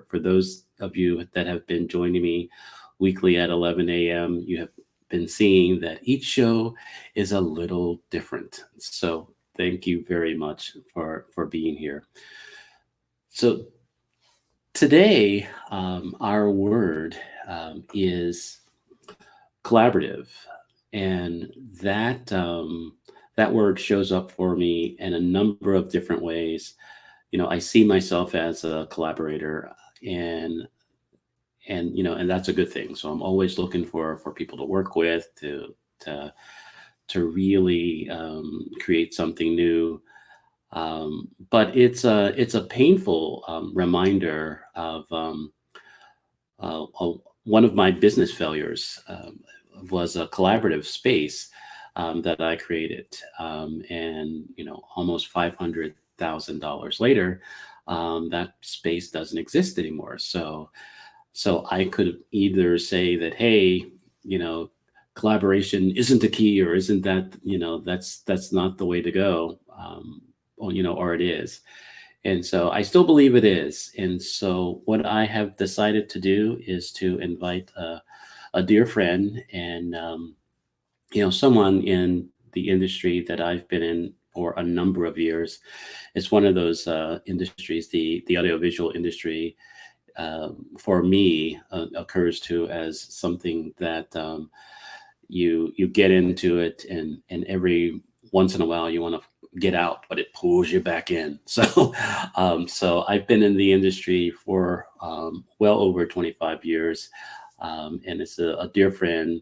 for those of you that have been joining me weekly at 11 a.m., you have been seeing that each show is a little different. So thank you very much for being here. So today, our word is collaborative, and that word shows up for me in a number of different ways. I see myself as a collaborator, and and that's a good thing. So I'm always looking for people to work with to really create something new. But it's a painful reminder of one of my business failures. Was a collaborative space that I created, and almost $500,000 later, that space doesn't exist anymore. So I could either say that, hey, collaboration isn't the key, or isn't that, that's not the way to go, or it is. And so I still believe it is. And so what I have decided to do is to invite a dear friend and, someone in the industry that I've been in for a number of years. It's one of those industries, the audiovisual industry, for me, occurs to as something that you get into it, and every once in a while you want to get out, but it pulls you back in. So I've been in the industry for well over 25 years, and it's a dear friend,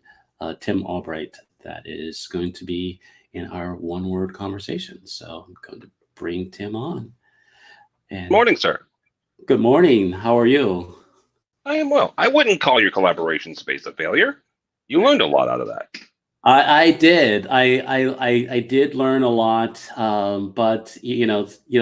Tim Albright, that is going to be in our one-word conversation. So I'm going to bring Tim on. And morning, sir. Good morning. How are you? I am well. I wouldn't call your collaboration space a failure. You learned a lot out of that. I did. I did learn a lot, but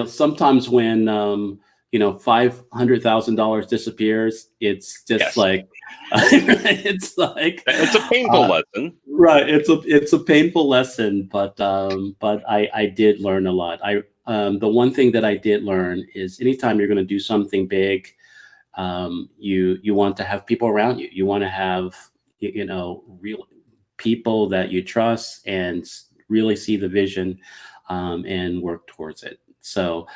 sometimes when $500,000 disappears, it's just Yes. like it's like it's a painful lesson. Right. It's a painful lesson, but I did learn a lot. The one thing that I did learn is anytime you're going to do something big, you want to have people around you. You want to have real people that you trust and really see the vision, and work towards it. So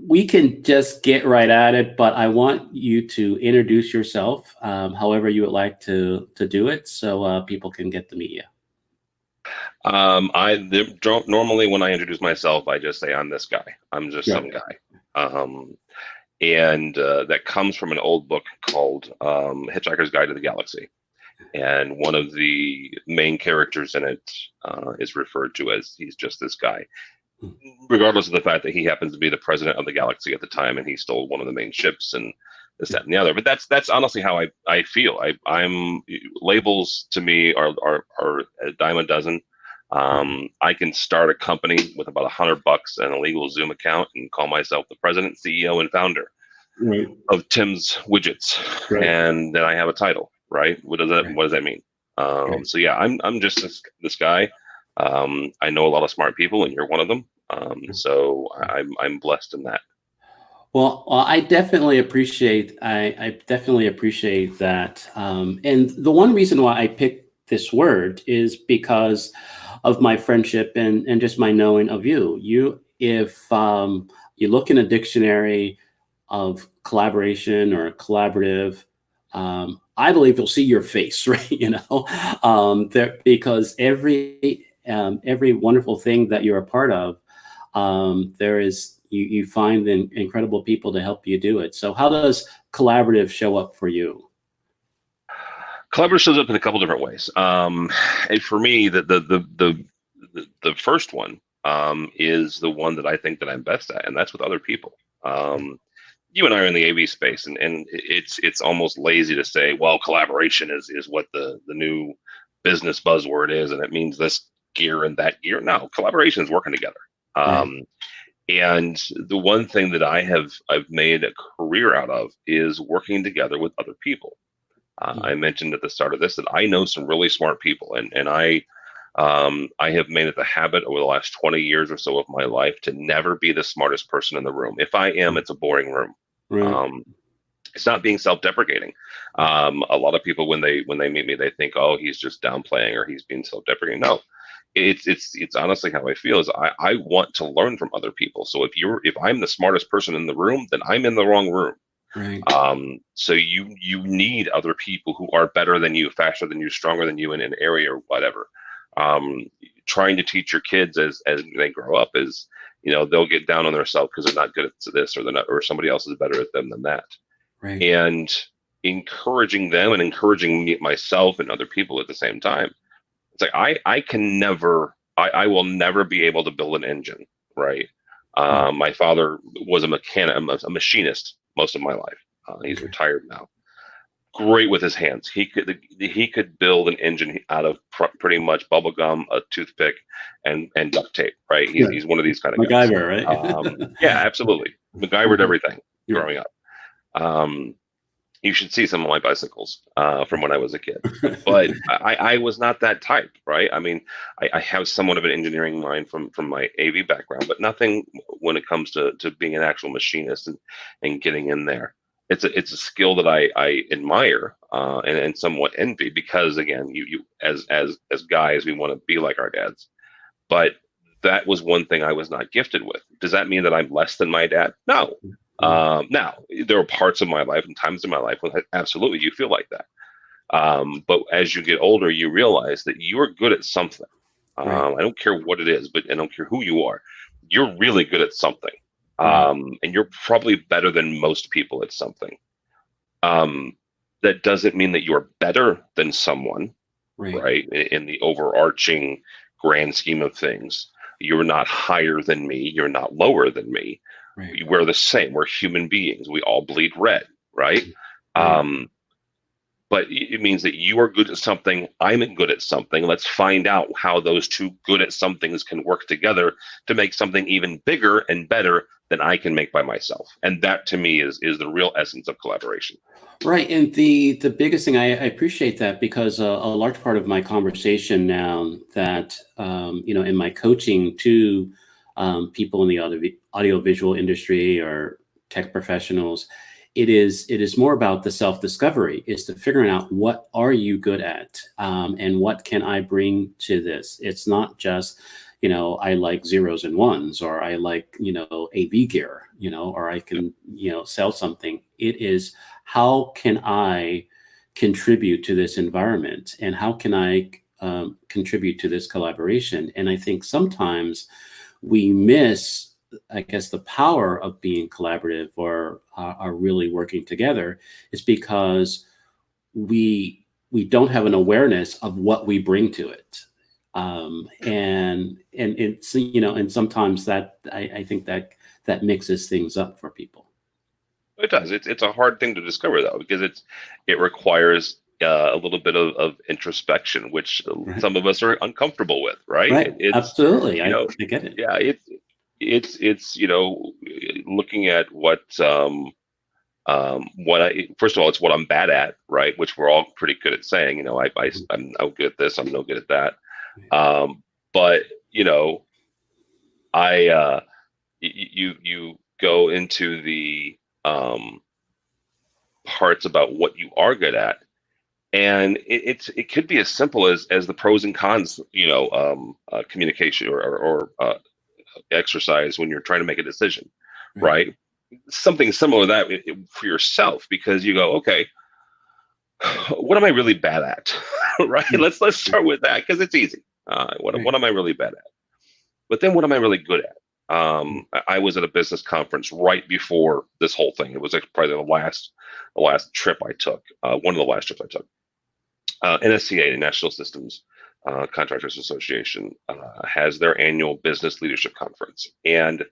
we can just get right at it, but I want you to introduce yourself, however you would like to do it, so people can get to meet you. Normally when I introduce myself, I just say I'm this guy. I'm just some guy. And that comes from an old book called Hitchhiker's Guide to the Galaxy. And one of the main characters in it is referred to as he's just this guy, regardless of the fact that he happens to be the president of the galaxy at the time, and he stole one of the main ships and this, that, and the other. But that's honestly how I feel. I'm labels to me are a dime a dozen. I can start a company with about $100 and a legal Zoom account and call myself the president, CEO, and founder of Tim's Widgets, and then I have a title. Right? What does that mean? So yeah, I'm just this guy. I know a lot of smart people, and you're one of them. So I'm blessed in that. Well, I definitely appreciate that. And the one reason why I picked this word is because of my friendship and just my knowing of you. If you look in a dictionary of collaboration or collaborative, I believe you'll see your face, right? There, because every wonderful thing that you're a part of, there is you find incredible people to help you do it. So how does collaborative show up for you? Collaborative shows up in a couple different ways. And for me, the first one is the one that I think that I'm best at, and that's with other people. You and I are in the AV space, and it's almost lazy to say, well, collaboration is what the new business buzzword is, and it means this gear and that gear. No, collaboration is working together. And the one thing that I've made a career out of is working together with other people. I mentioned at the start of this that I know some really smart people, and I have made it the habit over the last 20 years or so of my life to never be the smartest person in the room. If I am, it's a boring room. It's not being self-deprecating. A lot of people when they meet me, they think, oh, he's just downplaying or he's being self-deprecating. No, it's honestly how I feel is I want to learn from other people. So if I'm the smartest person in the room, then I'm in the wrong room. Right. So you need other people who are better than you, faster than you, stronger than you in an area or whatever. Trying to teach your kids as they grow up is, they'll get down on themselves because they're not good at this or they're not, or somebody else is better at them than that. Right. And encouraging them and encouraging myself and other people at the same time. It's like I will never be able to build an engine, right? My father was a mechanic, a machinist most of my life. He's retired now. Great with his hands. He could build an engine out of pretty much bubble gum, a toothpick, and duct tape. Right? He's one of these kind of guys. MacGyver, right? Yeah, absolutely. MacGyvered everything growing up. You should see some of my bicycles from when I was a kid. But I was not that type, right? I mean, I have somewhat of an engineering mind from my AV background, but nothing when it comes to being an actual machinist and getting in there. It's a skill that I admire and somewhat envy because, again, you as guys, we want to be like our dads. But that was one thing I was not gifted with. Does that mean that I'm less than my dad? No. Now, there are parts of my life and times in my life when absolutely you feel like that. But as you get older, you realize that you are good at something. Right. I don't care what it is, but I don't care who you are. You're really good at something. And you're probably better than most people at something. That doesn't mean that you're better than someone, right? In the overarching grand scheme of things. You're not higher than me. You're not lower than me. Right. We're the same. We're human beings. We all bleed red, right? But it means that you are good at something. I'm good at something. Let's find out how those two good at somethings can work together to make something even bigger and better than I can make by myself. And that to me is the real essence of collaboration. Right. And the biggest thing, I appreciate that because a large part of my conversation now that, in my coaching to people in the audiovisual industry or tech professionals, it is more about the self-discovery, is to figuring out what are you good at and what can I bring to this. It's not just, I like zeros and ones, or I like, AV gear, or I can, sell something. It is, how can I contribute to this environment and how can I contribute to this collaboration? And I think sometimes we miss, I guess, the power of being collaborative or are really working together is because we don't have an awareness of what we bring to it. And it's, and sometimes that I think that mixes things up for people. It does. It's a hard thing to discover though, because it requires a little bit of introspection, which some of us are uncomfortable with, right? Right. Absolutely. I get it. Yeah. It's looking at what first of all, it's what I'm bad at, right? Which we're all pretty good at saying, I'm no good at this, I'm no good at that. But you go into the parts about what you are good at, and it could be as simple as the pros and cons, communication or exercise when you're trying to make a decision, right? Something similar to that for yourself, because you go, okay, what am I really bad at? Right? Let's start with that because it's easy. What am I really bad at? But then what am I really good at? I was at a business conference right before this whole thing. It was probably the last trip I took, one of the last trips I took. NSCA, the National Systems Contractors Association, has their annual business leadership conference. And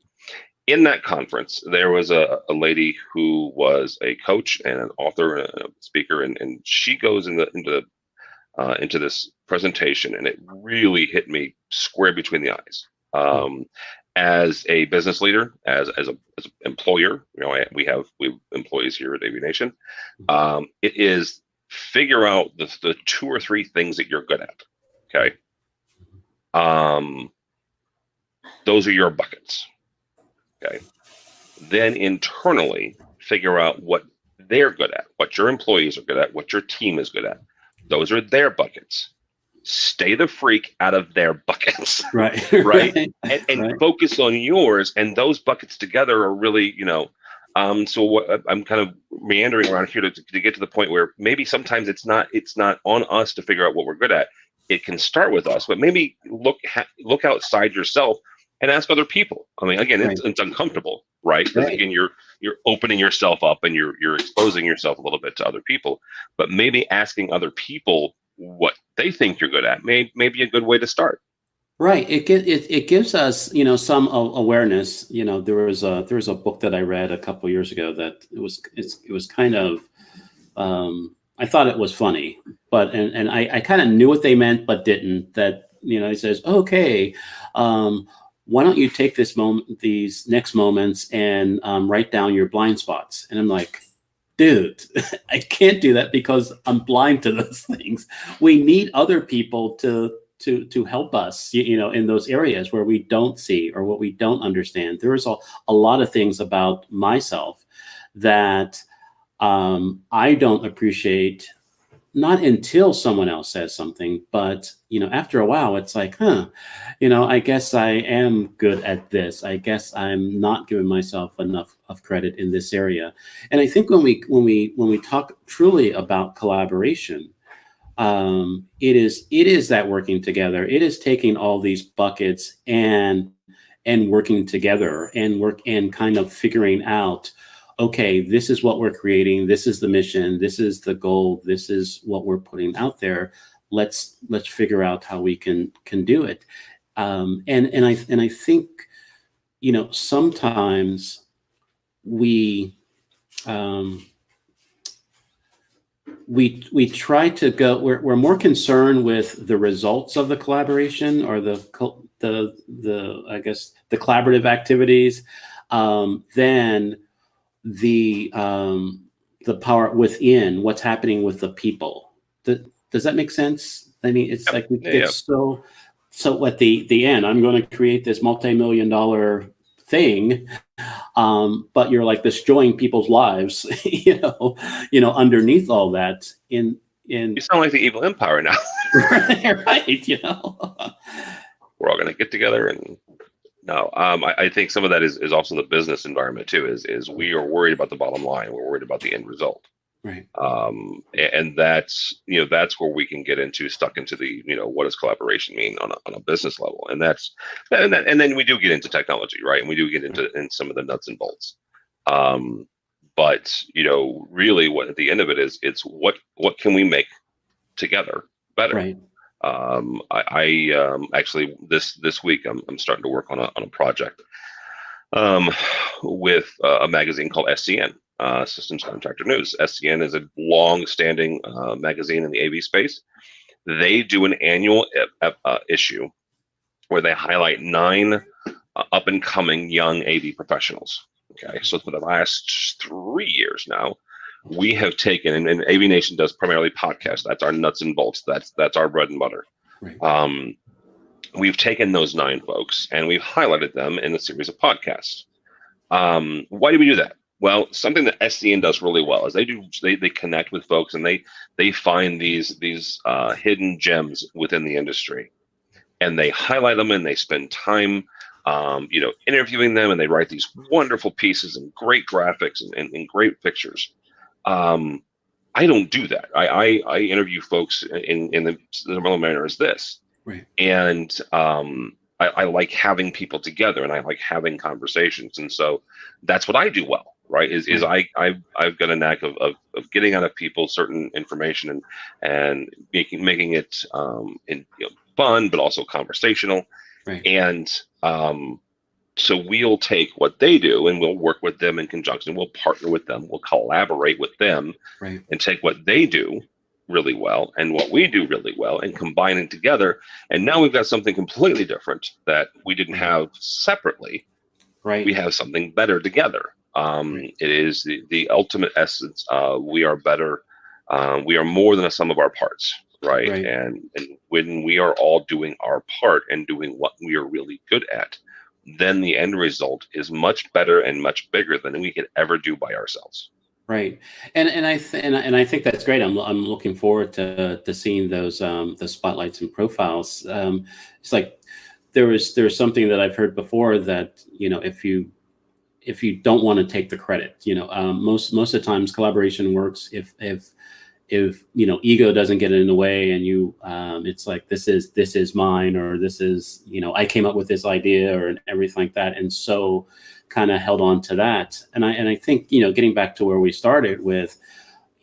in that conference, there was a lady who was a coach and an author and a speaker, and she goes into this presentation, and it really hit me square between the eyes. As a business leader, as an employer, we have employees here at AVNation. It is figure out the 2 or 3 things that you're good at. Okay. Those are your buckets. Okay. Then internally, figure out what they're good at, what your employees are good at, what your team is good at. Those are their buckets. Stay the freak out of their buckets. Right. Right. And Right. focus on yours, and those buckets together are really, so what I'm kind of meandering around here to get to the point where maybe sometimes it's not on us to figure out what we're good at. It can start with us, but maybe look outside yourself and ask other people. I mean, again, Right. it's uncomfortable, right? Because Right. again, you're opening yourself up and you're exposing yourself a little bit to other people. But maybe asking other people what they think you're good at may be a good way to start. Right. It gives us, some awareness. There was a book that I read a couple years ago that it was kind of, I thought it was funny, but and I kind of knew what they meant, but didn't. That it says, okay, why don't you take these next moments and write down your blind spots? And I'm like, dude, I can't do that because I'm blind to those things. We need other people to help us, in those areas where we don't see or what we don't understand. There's a lot of things about myself that I don't appreciate, not until someone else says something, but after a while, it's like, I guess I am good at this. I guess I'm not giving myself enough of credit in this area. And I think when we talk truly about collaboration, it is that working together. It is taking all these buckets and working together and kind of figuring out, okay, this is what we're creating. This is the mission. This is the goal. This is what we're putting out there. Let's figure out how we can do it. And I think, sometimes we we try to go. We're more concerned with the results of the collaboration or the I guess the collaborative activities than the power within what's happening with the people. Does that make sense? I mean, it's like we get so at the end, I'm going to create this multi-million-dollar thing, but you're like destroying people's lives, underneath all that. You sound like the evil empire now. Right. We're all going to get together and. No, I think some of that is also the business environment too. Is we are worried about the bottom line. We're worried about the end result. Right. And that's where we can get stuck into the what does collaboration mean on a business level, and then we do get into technology, right? And we do get into some of the nuts and bolts. But really, what at the end of it is, it's what can we make together better. Right. I actually this week I'm starting to work on a project with a magazine called SCN, Systems Contractor News. SCN is a long-standing magazine in the AV space. They do an annual issue where they highlight 9 up-and-coming young AV professionals. Okay, so for the last 3 years now, we have taken, and AVNation does primarily podcasts. That's our nuts and bolts. That's our bread and butter. Right. We've taken those 9 folks and we've highlighted them in a series of podcasts. Why do we do that? Well, something that SCN does really well is they connect with folks and they find these hidden gems within the industry, and they highlight them and they spend time interviewing them, and they write these wonderful pieces and great graphics and great pictures. I don't do that. I interview folks in the similar manner as this. Right. And I like having people together, and I like having conversations. And so that's what I do well, right? I've got a knack of getting out of people certain information and making it fun, but also conversational. Right. And so we'll take what they do and we'll work with them in conjunction. We'll partner with them. We'll collaborate with them, right, and take what they do really well and what we do really well and combine it together. And now we've got something completely different that we didn't have separately. Right. We have something better together. It is the ultimate essence. We are better. We are more than a sum of our parts. Right. And when we are all doing our part and doing what we are really good at, then the end result is much better and much bigger than we could ever do by ourselves. Right. And I think that's great. I'm looking forward to seeing those the spotlights and profiles. It's like there's something that I've heard before that, if you don't want to take the credit, most of the times collaboration works if ego doesn't get in the way, and it's like, this is mine, or this is, I came up with this idea, or everything like that, and so kind of held on to that. And I think, getting back to where we started with,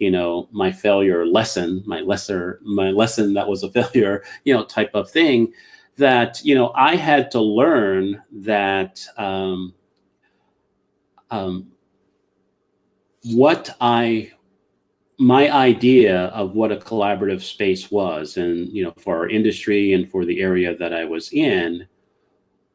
my failure lesson, my lesson that was a failure, type of thing, that I had to learn that um, what I my idea of what a collaborative space was, and for our industry and for the area that I was in,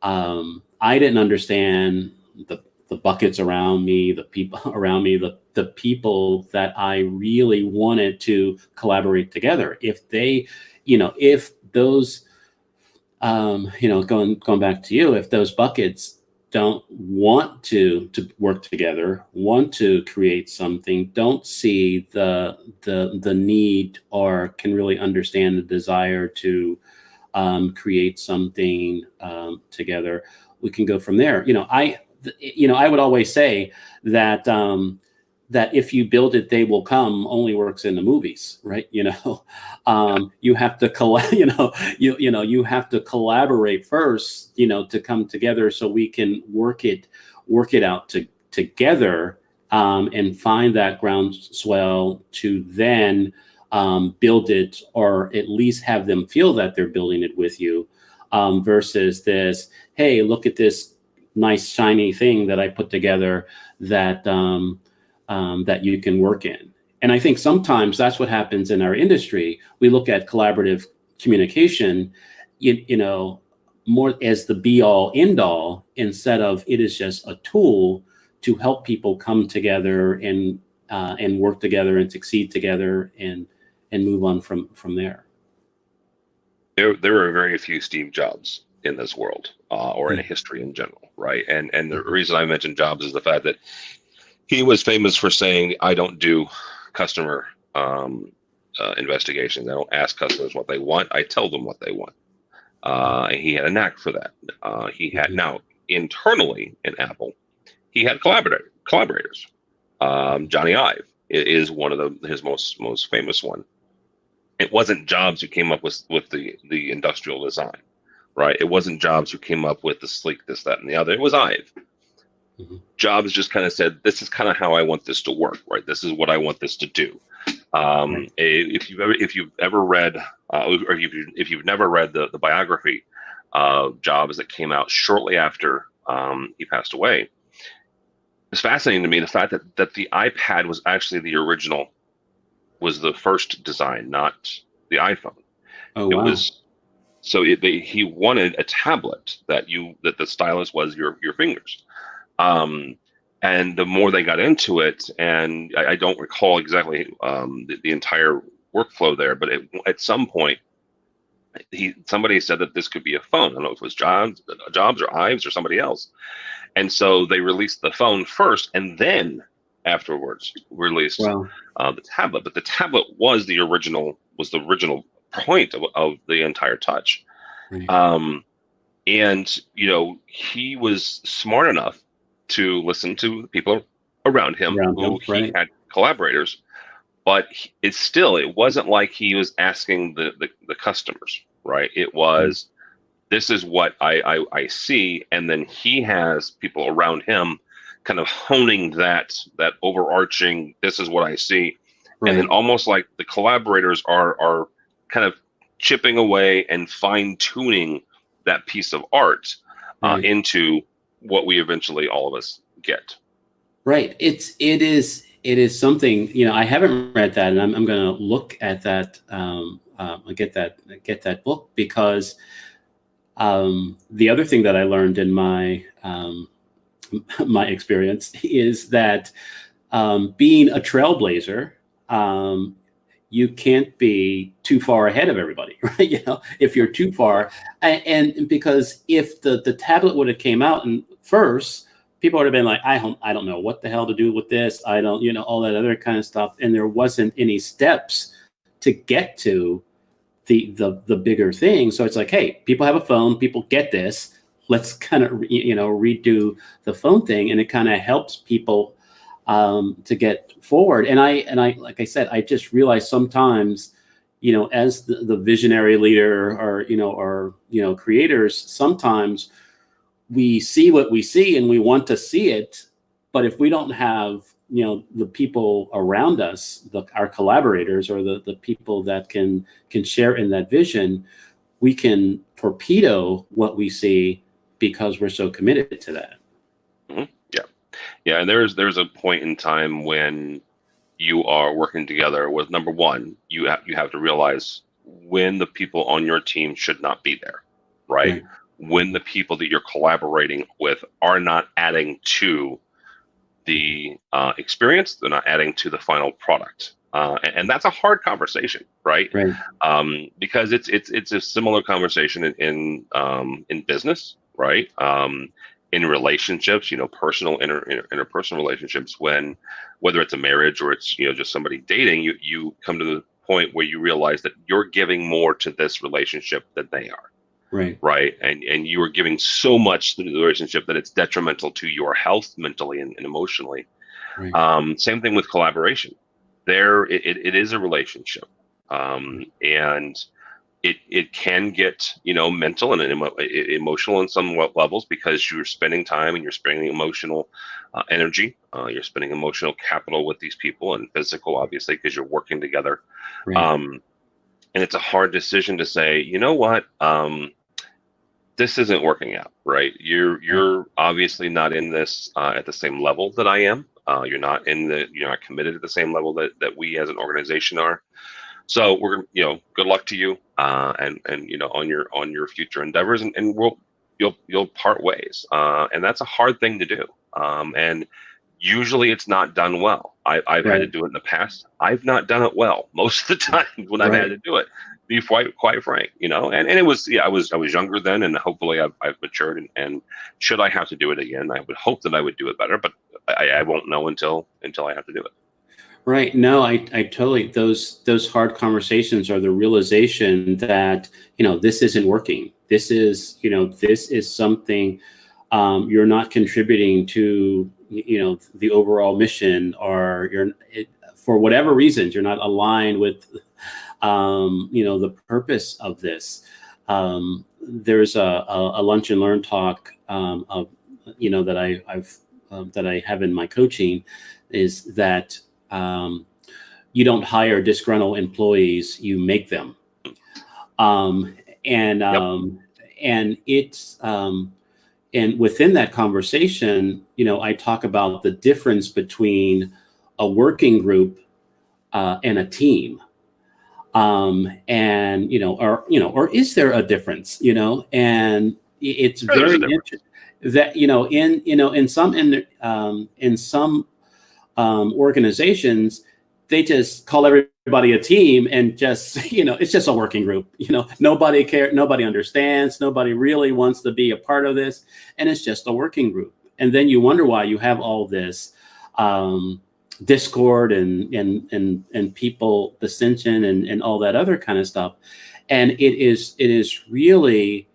I didn't understand the buckets around me, the people around me, the people that I really wanted to collaborate together. If those, going back to you, if those buckets don't want to work together, want to create something, don't see the need, or can really understand the desire to create something together, we can go from there. I would always say that that if you build it, they will come only works in the movies, right? You have to you have to collaborate first, to come together, so we can work it out together, and find that groundswell to then build it, or at least have them feel that they're building it with you, versus this, hey, look at this nice shiny thing that I put together that that you can work in. And I think sometimes that's what happens in our industry. We look at collaborative communication, more as the be all end all, instead of it is just a tool to help people come together and work together and succeed together, and move on from there. There are very few Steve Jobs in this world, or in Yeah. history in general, right? And the reason I mentioned Jobs is the fact that he was famous for saying, "I don't do customer investigations. I don't ask customers what they want. I tell them what they want." And he had a knack for that. He had Mhm. Now internally in Apple, he had collaborators. Johnny Ive is one of his most famous one. It wasn't Jobs who came up with the industrial design, right? It wasn't Jobs who came up with the sleek this, that, and the other. It was Ive. Mhm. Jobs just kind of said, "This is kind of how I want this to work, right? This is what I want this to do." Right. If you've ever read, or if you've never read the biography of Jobs that came out shortly after he passed away, it's fascinating to me the fact that the iPad was actually was the first design, not the iPhone. Oh, It wow. was he wanted a tablet that the stylus was your fingers. Um, and the more they got into it, and I don't recall exactly the entire workflow there, but at some point, somebody said that this could be a phone. I don't know if it was Jobs or Ives or somebody else. And so they released the phone first, and then afterwards released Wow. the tablet. But the tablet was the original point of the entire touch. Right. Um, and he was smart enough to listen to the people around him Around who him. he Right. had collaborators, but it wasn't like he was asking the customers, right? It Right. was, this is what I see, and then he has people around him kind of honing that overarching, this is what I see. And then Right. almost like the collaborators are kind of chipping away and fine tuning that piece of art Right. into what we eventually all of us get. Right. It is something, I haven't read that, and I'm going to look at that, get that book, because the other thing that I learned in my my experience is that being a trailblazer, um, you can't be too far ahead of everybody, right? If you're too far, and because if the tablet would have came out and first, people would have been like, I don't know what the hell to do with this. I don't, all that other kind of stuff. And there wasn't any steps to get to the bigger thing. So it's like, hey, people have a phone, people get this. Let's kind of, redo the phone thing. And it kind of helps people to get forward. And I, like I said, I just realized sometimes, as the visionary leader or creators, sometimes we see what we see and we want to see it. But if we don't have, the people around us, our collaborators or the people that can share in that vision, we can torpedo what we see because we're so committed to that. Mm-hmm. Yeah. And there's a point in time when you are working together with, number one, you have to realize when the people on your team should not be there, right? When the people that you're collaborating with are not adding to the experience, they're not adding to the final product. And that's a hard conversation, right? Because it's a similar conversation in business, right? In relationships, personal interpersonal relationships, whether it's a marriage or it's just somebody dating, you come to the point where you realize that you're giving more to this relationship than they are. Right. And you are giving so much to the relationship that it's detrimental to your health mentally and emotionally. Same thing with collaboration. It is a relationship. And it can get, mental and emotional on some levels because you're spending time and you're spending emotional energy. You're spending emotional capital with these people, and physical, obviously, because you're working together. And it's a hard decision to say, you know what, this isn't working out, right? You're obviously not in this at the same level that I am. You're not committed at the same level that we as an organization are. So we're, good luck to you, and on your future endeavors, and you'll part ways, and that's a hard thing to do. And usually it's not done well. I've had to do it in the past. I've not done it well most of the time when I've had to do it. Be quite frank, and it was, I was younger then, and hopefully I've matured, and should I have to do it again, I would hope that I would do it better, but I won't know until I have to do it. Right. No, I totally, those hard conversations are the realization that, this isn't working. This is, this is something you're not contributing to, the overall mission, or for whatever reasons, you're not aligned with, the purpose of this. There's a lunch and learn talk that I have in my coaching, is that you don't hire disgruntled employees, you make them. And it's and within that conversation, I talk about the difference between a working group and a team. And or is there a difference? And it's very interesting that in some organizations, they just call everybody a team and just it's just a working group. Nobody cares, nobody understands, nobody really wants to be a part of this, and it's just a working group. And then you wonder why you have all this discord and people dissension and all that other kind of stuff. And it is really,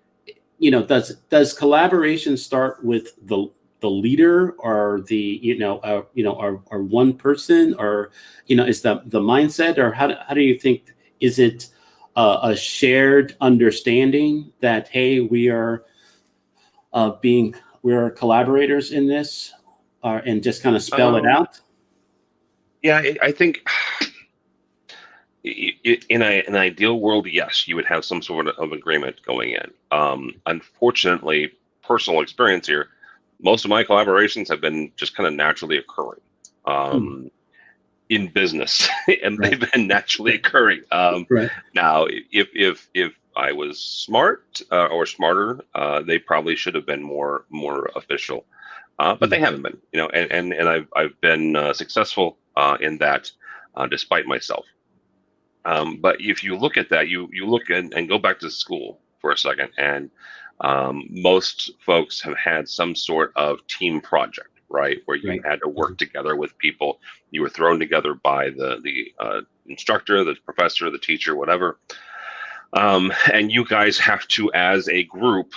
does collaboration start with the leader, or the or one person, or is the mindset, or how do you think? Is it a shared understanding that, hey, we are collaborators in this, and just kind of spell it out? Yeah, I think in an ideal world, yes, you would have some sort of agreement going in. Unfortunately, personal experience here, most of my collaborations have been just kind of naturally occurring in business, and they've been naturally occurring. Now, if I was smart or smarter, they probably should have been more official, but they haven't been. And I've been successful in that, despite myself. But if you look at that, you look and go back to school for a second, and Most folks have had some sort of team project, right, where you Right. had to work together with people. You were thrown together by the instructor, the professor, the teacher, whatever. And you guys have to, as a group,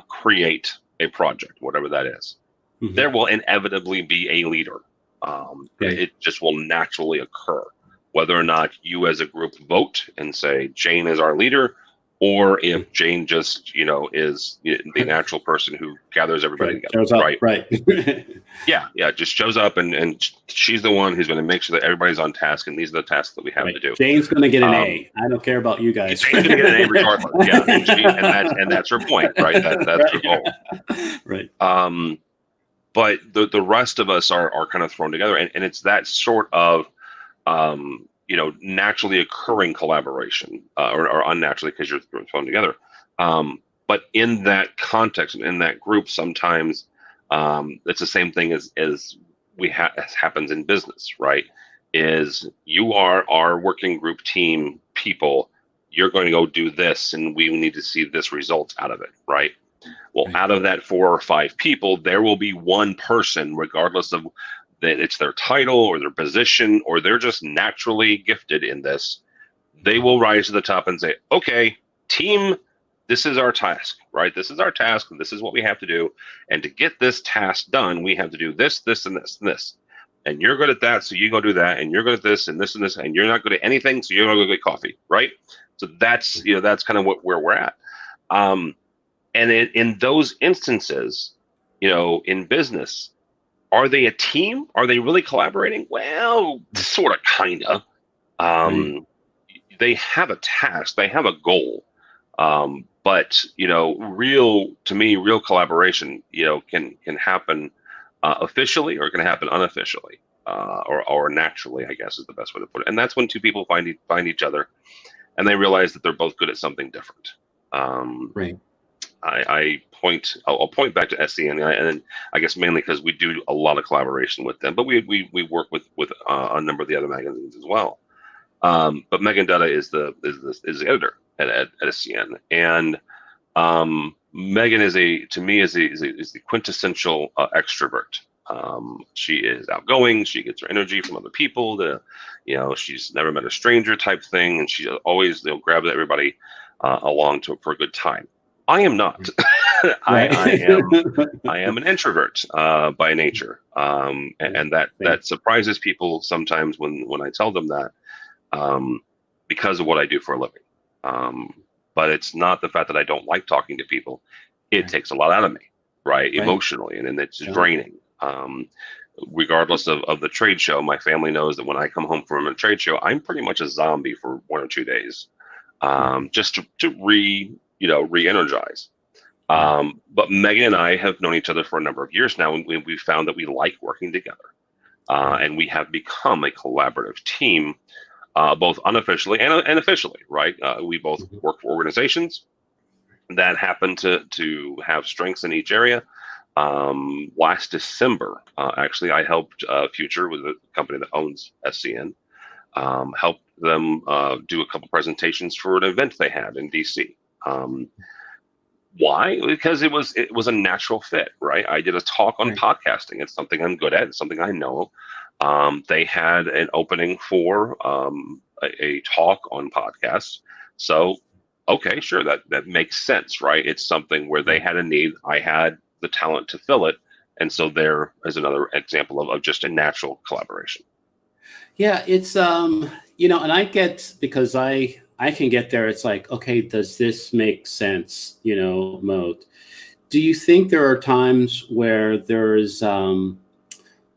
create a project, whatever that is. Mhm. There will inevitably be a leader. Right. It just will naturally occur, whether or not you as a group vote and say Jane is our leader, or if Jane just, is the natural person who gathers everybody Right. together, Shows up. right? Right. Yeah, just shows up and she's the one who's going to make sure that everybody's on task, and these are the tasks that we have Right. to do. Jane's going to get an A. I don't care about you guys. Jane's going to get an A regardless. Yeah, and that's her point, right? That's Right. her goal. Right. But the rest of us are kind of thrown together, and it's that sort of naturally occurring collaboration, or unnaturally because you're thrown together. But in that context and in that group, sometimes it's the same thing as happens in business, right? Is you are our working group team people. You're going to go do this, and we need to see this result out of it, right? Well, Right. out of that 4 or 5 people, there will be one person, regardless of that it's their title or their position, or they're just naturally gifted in this. They will rise to the top and say, okay, team, this is our task, right? This is our task. And this is what we have to do. And to get this task done, we have to do this, this, and this, and this. And you're good at that, so you go do that. And you're good at this and this and this. And you're not good at anything, so you're going to go get coffee, right? So that's kind of where we're at. And in those instances, in business, are they a team? Are they really collaborating? Well, sort of, kind of. Right. They have a task. They have a goal. But real collaboration, can happen officially, or it can happen unofficially, or naturally, I guess is the best way to put it. And that's when 2 people find each other, and they realize that they're both good at something different. Right. I'll point back to SCN, and I guess mainly because we do a lot of collaboration with them, but we work with a number of the other magazines as well. But Megan Dutta is the editor at SCN, and Megan is the quintessential extrovert. She is outgoing. She gets her energy from other people. She's never met a stranger type thing, and she always grabs everybody along for a good time. I am not. I am an introvert by nature, and that surprises people sometimes when I tell them that, because of what I do for a living. But it's not the fact that I don't like talking to people. It takes a lot out of me, right? Emotionally, and it's draining. Regardless of the trade show, my family knows that when I come home from a trade show, I'm pretty much a zombie for 1 or 2 days, just to re-energize. But Megan and I have known each other for a number of years now, and we found that we like working together, and we have become a collaborative team, both unofficially and officially, right? We both work for organizations that happen to have strengths in each area. Last December, actually, I helped Future, with a company that owns SCN, helped them do a couple presentations for an event they had in DC. Why? Because it was a natural fit, right? I did a talk on podcasting. It's something I'm good at. It's something I know. They had an opening for a talk on podcasts. So, okay, sure, that makes sense, right? It's something where they had a need. I had the talent to fill it. And so there is another example of just a natural collaboration. Yeah, it's and I get, because I can get there. It's like, okay, does this make sense? Mode. Do you think there are times where there's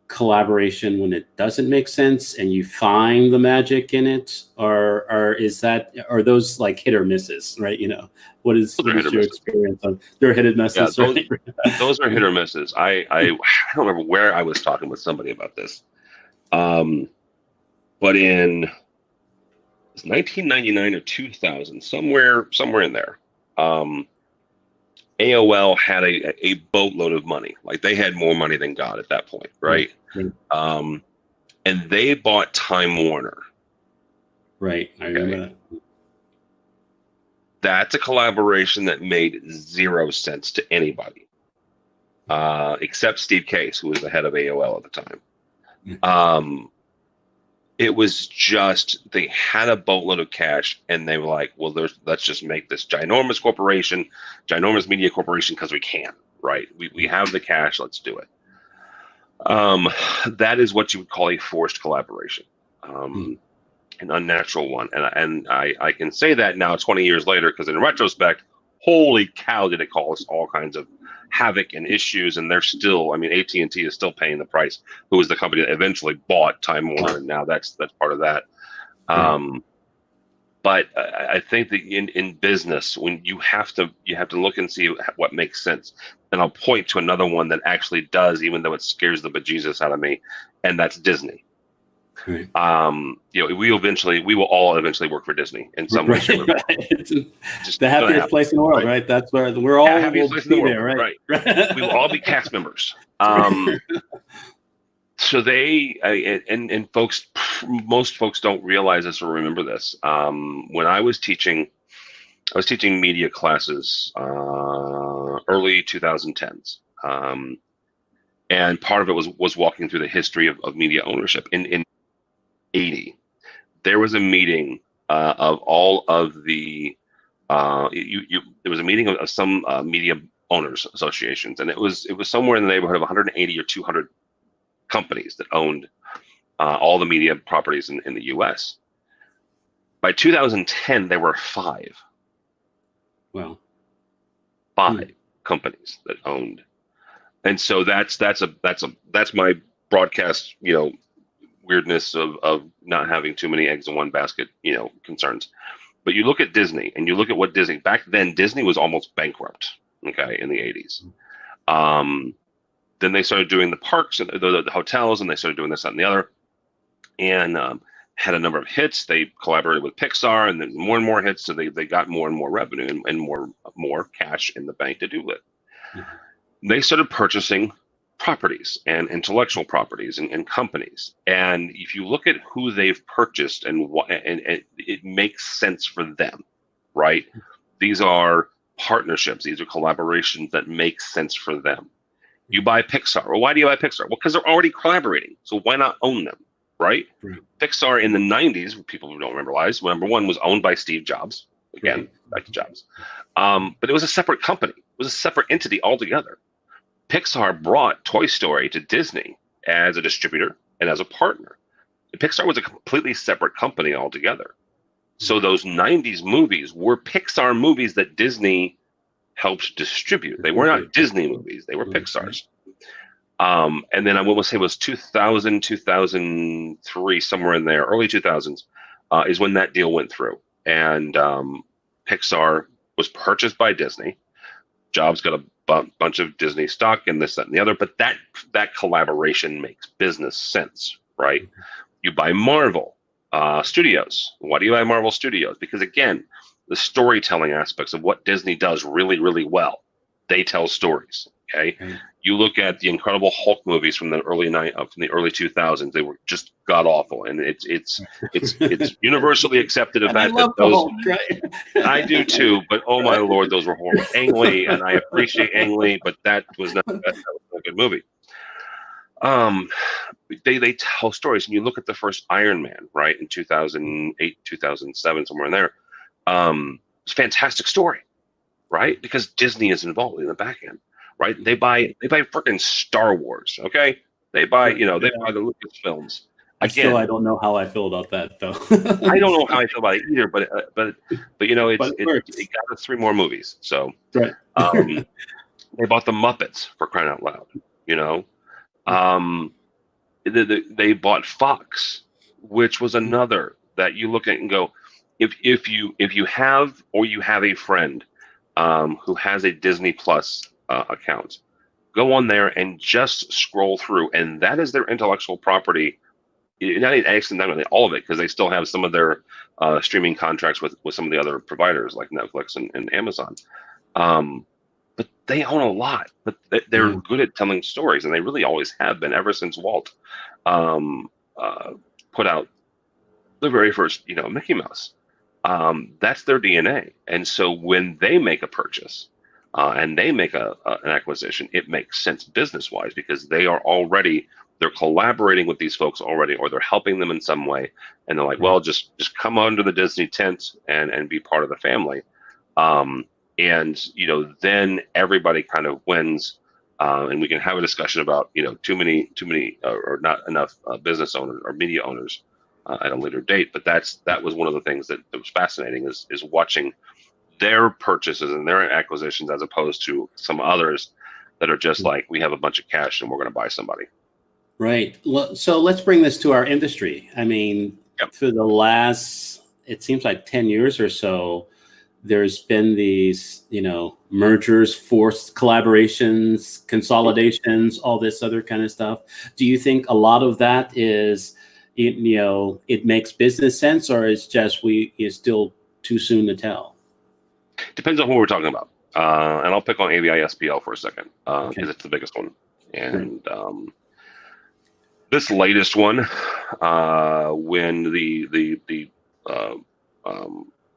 collaboration when it doesn't make sense, and you find the magic in it, or are those like hit or misses, right? What is your experience on? They're hit or misses. Yeah, those are hit or misses. I don't remember where I was talking with somebody about this, but in 1999 or 2000, somewhere in there, AOL had a boatload of money. Like, they had more money than God at that point, right? Mm-hmm. And they bought Time Warner. Right, I remember that. That's a collaboration that made zero sense to anybody, except Steve Case, who was the head of AOL at the time. It was just, they had a boatload of cash, and they were like, well, let's just make this ginormous media corporation, because we can, right? We have the cash, let's do it. That is what you would call a forced collaboration, an unnatural one. And I can say that now 20 years later, because in retrospect, holy cow, did it cause all kinds of havoc and issues. And they're still, I mean, AT&T is still paying the price, who was the company that eventually bought Time Warner, and now that's part of that. But I think that in business, when you have to look and see what makes sense. And I'll point to another one that actually does, even though it scares the bejesus out of me, and that's Disney. Right. We will all eventually work for Disney in some way. Right. It's the happiest place in the world, right? That's where we're all will be there, right? We will all be cast members. So and folks, most folks don't realize this or remember this. When I was teaching media classes, early 2010s, and part of it was walking through the history of media ownership. In 80, there was a meeting of all of the there was a meeting of some media owners associations, and it was somewhere in the neighborhood of 180 or 200 companies that owned all the media properties in the U.S. By 2010, there were 5. Wow. 5 companies that owned, and so that's my broadcast, weirdness of not having too many eggs in one basket, concerns. But you look at Disney, and you look at what Disney back then. Disney was almost bankrupt. Okay, in the 80s. Then they started doing the parks and the hotels, and they started doing this, that, and the other, and had a number of hits. They collaborated with Pixar, and then more and more hits, so they got more and more revenue and more cash in the bank to do with. They started purchasing properties and intellectual properties and companies. And if you look at who they've purchased and it makes sense for them, right? These are partnerships. These are collaborations that make sense for them. You buy Pixar. Well, why do you buy Pixar? Well, because they're already collaborating. So why not own them, right? Pixar in the 90s, people who don't realize, number one, was owned by Steve Jobs. Again, back to Jobs. But it was a separate company. It was a separate entity altogether. Pixar brought Toy Story to Disney as a distributor and as a partner. Pixar was a completely separate company altogether. So those 90s movies were Pixar movies that Disney helped distribute. They were not Disney movies. They were Pixar's. And then I will say it was 2000, 2003, somewhere in there, early 2000s, is when that deal went through. And Pixar was purchased by Disney. Jobs got a bunch of Disney stock and this, that, and the other. But that collaboration makes business sense, right? You buy Marvel Studios. Why do you buy Marvel Studios? Because, again, the storytelling aspects of what Disney does really, really well. They tell stories. Okay, you look at the Incredible Hulk movies from the early 2000s. They were just god awful, and it's universally accepted of that. Hulk, right? I do too, but oh my lord, those were horrible. Ang Lee, and I appreciate Ang Lee, but that was not a good movie. They tell stories, and you look at the first Iron Man, right, in 2008, 2007, somewhere in there. It's a fantastic story, right? Because Disney is involved in the back end, right? They buy freaking Star Wars, okay? They buy the Lucasfilms. Again, I don't know how I feel about that, though. I don't know how I feel about it either, but it got us 3 more movies. So they bought the Muppets, for crying out loud, They bought Fox, which was another that you look at and go, if you have a friend who has a Disney Plus account, go on there and just scroll through, and that is their intellectual property. Not all of it, because they still have some of their streaming contracts with some of the other providers like Netflix and Amazon. But they own a lot. But they're good at telling stories, and they really always have been ever since Walt put out the very first Mickey Mouse. That's their DNA. And so when they make a purchase and they make an acquisition, it makes sense business wise because they're collaborating with these folks already, or they're helping them in some way. And they're like, well, just come under the Disney tent and be part of the family. And then everybody kind of wins. And we can have a discussion about too many or not enough business owners or media owners at a later date. But that was one of the things that was fascinating is watching their purchases and their acquisitions as opposed to some others that are just like, we have a bunch of cash and we're going to buy somebody. Right. Well, so let's bring this to our industry. I mean, for the last, it seems like 10 years or so, there's been these, mergers, forced collaborations, consolidations, all this other kind of stuff. Do you think a lot of that is, it makes business sense, or it's just it's still too soon to tell? Depends on who we're talking about. And I'll pick on AVI SPL for a second because it's the biggest one. And this latest one, when the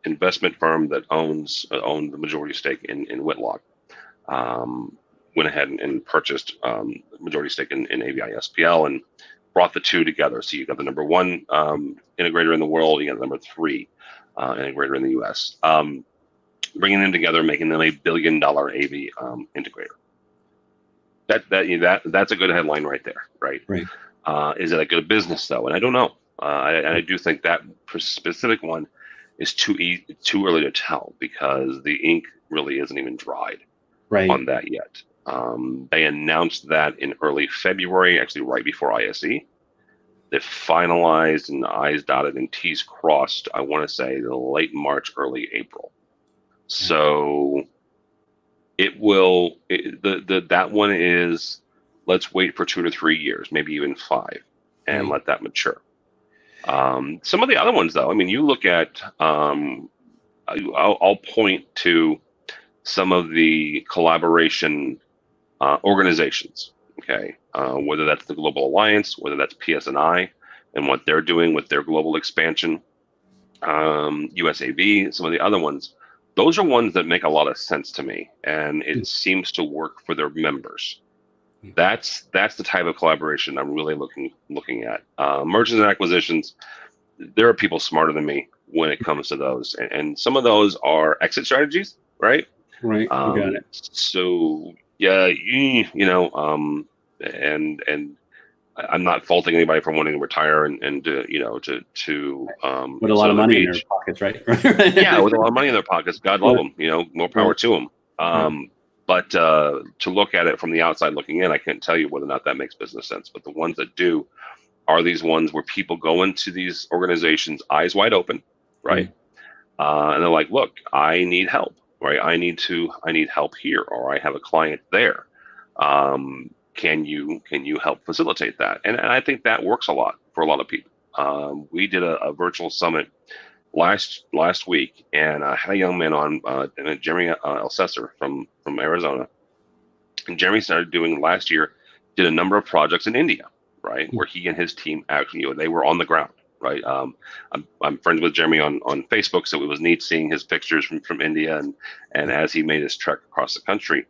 investment firm that owned the majority stake in Whitlock went ahead and purchased majority stake in AVI SPL and brought the two together. So you got the number one integrator in the world, you got the number three integrator in the U.S. Bringing them together, making them $1 billion AV integrator. That's a good headline right there, right? Right. Is it a good business though? And I don't know. I do think that specific one is too early to tell because the ink really isn't even dried on that yet. They announced that in early February, actually right before ISE. They finalized and I's dotted and T's crossed, I want to say late March, early April. So that one is, let's wait for 2 to 3 years, maybe even 5, and let that mature. Some of the other ones, though, I mean, you look at, I'll point to some of the collaboration organizations, okay? Whether that's the Global Alliance, whether that's PSNI and what they're doing with their global expansion, USAV, some of the other ones. Those are ones that make a lot of sense to me, and it seems to work for their members. That's the type of collaboration I'm really looking at. Mergers and acquisitions, there are people smarter than me when it comes to those, and some of those are exit strategies, right? Right. You got it. So yeah, and I'm not faulting anybody for wanting to retire and with a lot of money in their pockets, right? Yeah, with a lot of money in their pockets. God love them. More power to them. But to look at it from the outside looking in, I can't tell you whether or not that makes business sense. But the ones that do are these ones where people go into these organizations eyes wide open, right? And they're like, look, I need help, right? I need help here, or I have a client there. Can you help facilitate that? And I think that works a lot for a lot of people. We did a virtual summit last week, and I had a young man on, Jeremy Elsesser from Arizona. And Jeremy started doing last year, did a number of projects in India, right, where he and his team actually, they were on the ground, right. I'm friends with Jeremy on Facebook, so it was neat seeing his pictures from India and as he made his trek across the country.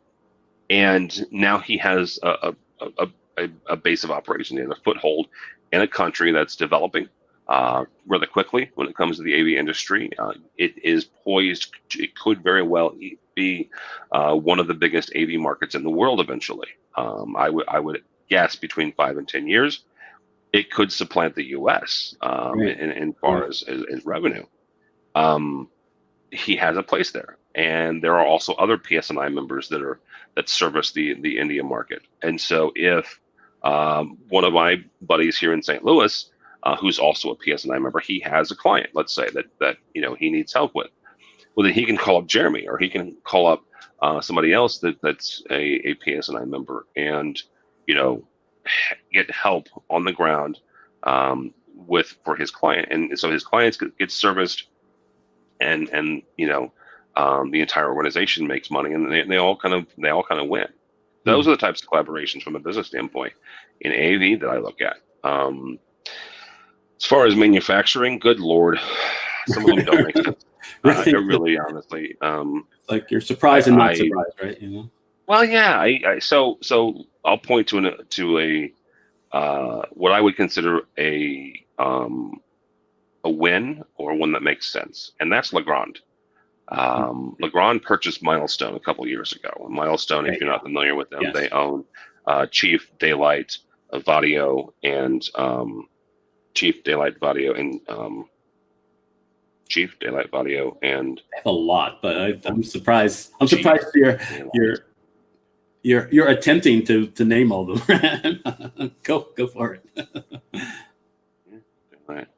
And now he has a base of operation and a foothold in a country that's developing rather quickly when it comes to the AV industry. It is poised. It could very well be one of the biggest AV markets in the world eventually. I would guess between 5 and 10 years, it could supplant the U.S. In far as revenue. He has a place there, and there are also other PSNI members that service the India market. And so if one of my buddies here in St. Louis, who's also a PSNI member, he has a client, let's say that he needs help with, well, then he can call up Jeremy, or he can call up somebody else that's a PSNI member, and get help on the ground for his client, and so his clients get serviced, and the entire organization makes money, and they all kind of win. Those are the types of collaborations from a business standpoint in AV that I look at. As far as manufacturing, good Lord, some of them don't make sense. I Right. really honestly, Like you're surprised and not I surprised, right? You know? well, yeah, so I'll point to a what I would consider a win or one that makes sense, and that's Legrand. Legrand purchased Milestone a couple years ago. And Milestone, if Okay. you're not familiar with them, Yes. they own Chief, Daylight, Vadio, and Chief, Daylight, Vadio, and Chief, Daylight, Vadio, and I have a lot, but I'm surprised. I'm Chief, surprised Daylight. you're attempting to name all of them. Go for it. Daylight.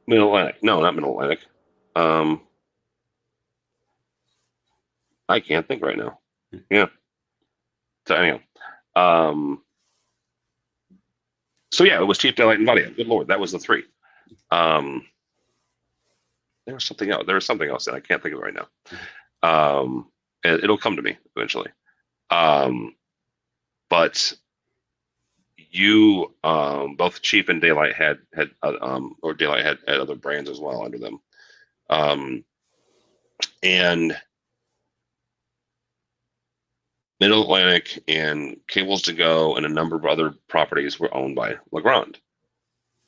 Middle Atlantic. No, not Middle Atlantic. I can't think right now. Yeah. So anyhow, so yeah, it was Chief, Daylight, and Vadio. Good Lord, that was the three. There was something else. There was something else that I can't think of right now. It'll come to me eventually. But you, both Chief and Daylight had or Daylight had other brands as well under them. And Middle Atlantic and Cables to Go and a number of other properties were owned by Legrand.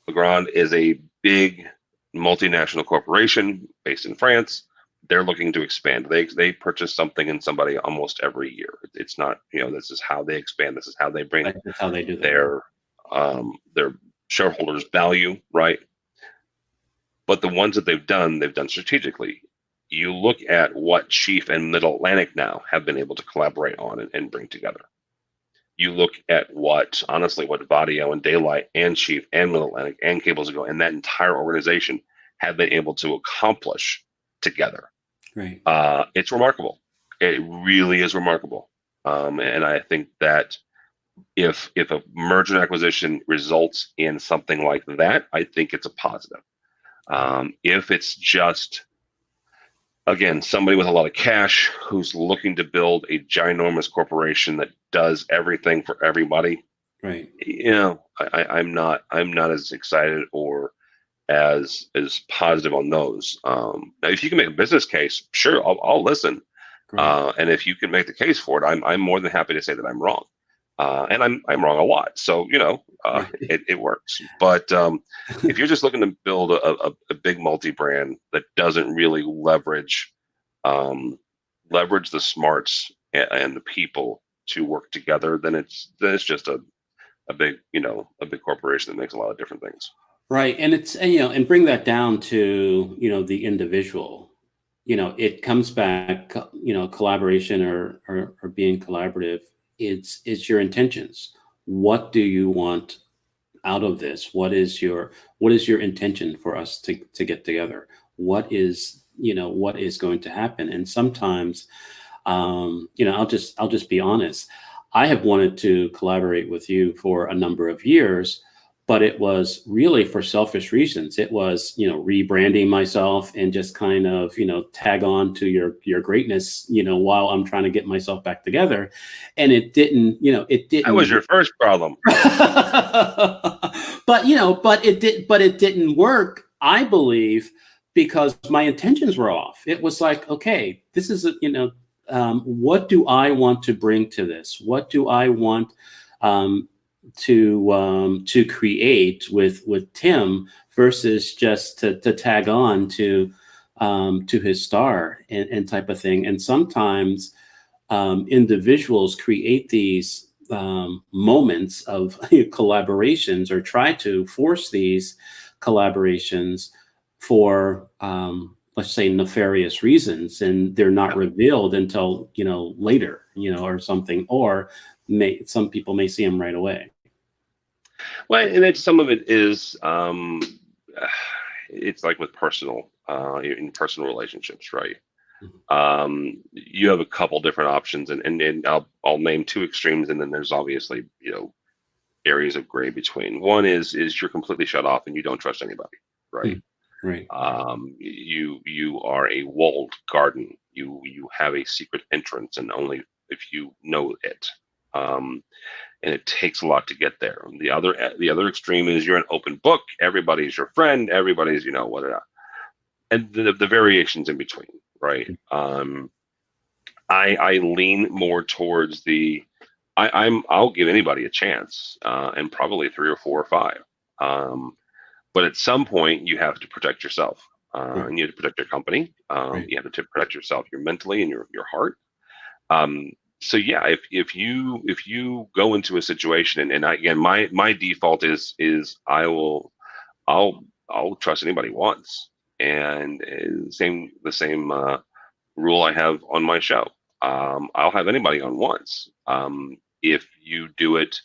Legrand is a big multinational corporation based in France. They're looking to expand. They purchase something in somebody almost every year. It's not, this is how they expand. This is how they bring That's how they do that. their shareholders value, right? But the ones that they've done strategically. You look at what Chief and Middle Atlantic now have been able to collaborate on and bring together. You look at what Vadio and Daylight and Chief and Middle Atlantic and Cables to Go and that entire organization have been able to accomplish together. Right. It's remarkable. It really is remarkable. And I think that if a merger and acquisition results in something like that, I think it's a positive. If it's just, again, somebody with a lot of cash who's looking to build a ginormous corporation that does everything for everybody, right? I'm not as excited or as positive on those. Now, if you can make a business case, sure, I'll listen. And if you can make the case for it, I'm more than happy to say that I'm wrong. And I'm wrong a lot, so it works. But if you're just looking to build a big multi-brand that doesn't really leverage the smarts and the people to work together, then it's just a big corporation that makes a lot of different things. Right, and it's and bring that down to the individual. It comes back. Collaboration or being collaborative. It's your intentions. What do you want out of this? What is your intention for us to get together? What is going to happen? And sometimes, I'll just be honest. I have wanted to collaborate with you for a number of years, but it was really for selfish reasons. It was, rebranding myself and just kind of, tag on to your greatness, while I'm trying to get myself back together. And it didn't. That was your first problem. But it didn't work, I believe, because my intentions were off. It was like, okay, this is, what do I want to bring to this? What do I want to create with Tim versus just to tag on to his star and type of thing. And sometimes individuals create these moments of collaborations or try to force these collaborations for let's say nefarious reasons, and they're not revealed until later, or something, or some people may see them right away. Well, and then some of it is it's like with personal relationships, right? You have a couple different options, and I'll name two extremes, and then there's obviously areas of gray between. One is you're completely shut off and you don't trust anybody, right? Right. You are a walled garden. You have a secret entrance, and only if you know it. And it takes a lot to get there. The other extreme is you're an open book. Everybody's your friend. Everybody's whatever. and the variations in between, right? I lean more towards I'll give anybody a chance, and probably 3 or 4 or 5. But at some point, you have to protect yourself, and you have to protect your company. You have to protect yourself, your mentally and your heart. So yeah, if you go into a situation, and again, my default is I'll trust anybody once, and the same rule I have on my show. I'll have anybody on once. If you do it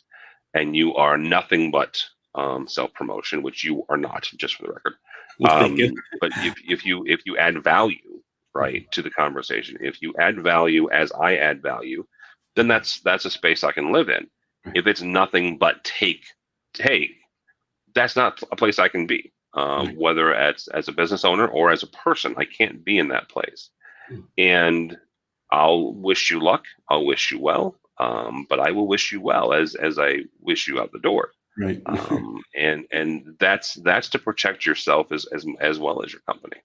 and you are nothing but self-promotion, which you are not, just for the record. Well, thank you. But if you add value, right, to the conversation, if you add value as I add value, then that's a space I can live in. If it's nothing but take, that's not a place I can be. Whether as a business owner or as a person, I can't be in that place. And I'll wish you luck. I'll wish you well. But I will wish you well as I wish you out the door. Right. And that's to protect yourself as well as your company.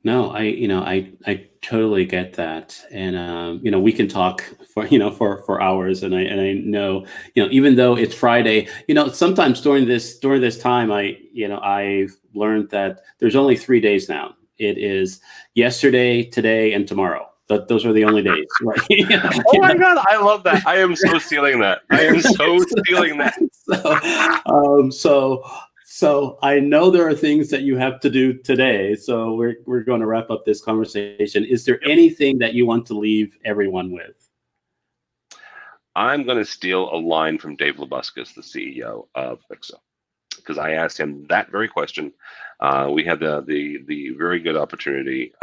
No, I totally get that. And, we can talk for hours, and I know, even though it's Friday, sometimes during this time, I've learned that there's only 3 days now. It is yesterday, today, and tomorrow. But those are the only days, right? Oh my God, I love that. I am so stealing that. I am so stealing that. So I know there are things that you have to do today. So we're going to wrap up this conversation. Is there anything that you want to leave everyone with? I'm going to steal a line from Dave Labuscas, the CEO of Fixa, because I asked him that very question. We had the very good opportunity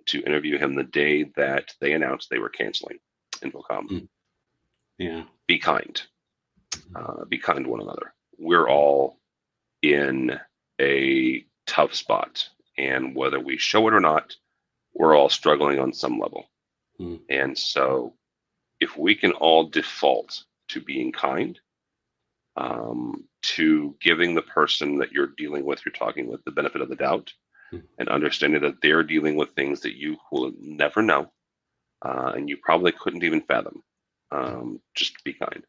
to interview him the day that they announced they were canceling InfoComm. Yeah. Be kind. Be kind to one another. We're all in a tough spot, and whether we show it or not, we're all struggling on some level. And so if we can all default to being kind, to giving the person that you're dealing with, you're talking with, the benefit of the doubt, and understanding that they're dealing with things that you will never know, and you probably couldn't even fathom. Just be kind.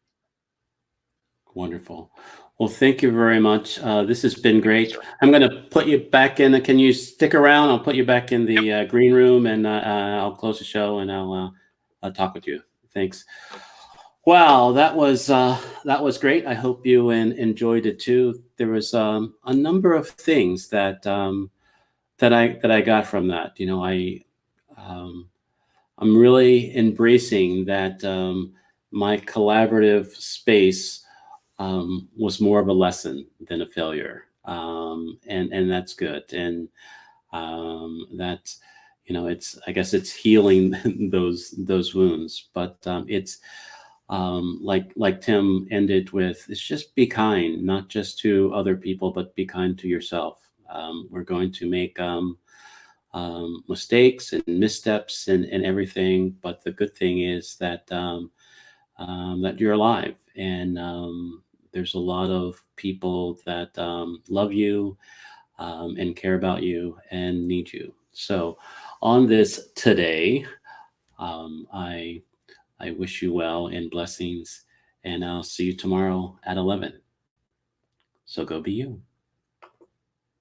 Wonderful. Well, thank you very much. This has been great. I'm going to put you back in. Can you stick around? I'll put you back in the green room, and I'll close the show, and I'll talk with you. Thanks. Wow, that was great. I hope you enjoyed it too. There was a number of things that I got from that. I'm really embracing that my collaborative space was more of a lesson than a failure, and that's good. And that's I guess it's healing those wounds, but it's like Tim ended with, it's just be kind, not just to other people, but be kind to yourself. We're going to make mistakes and missteps and everything, but the good thing is that that you're alive, and there's a lot of people that love you and care about you and need you. So on this today, I wish you well and blessings, and I'll see you tomorrow at 11. So go be you.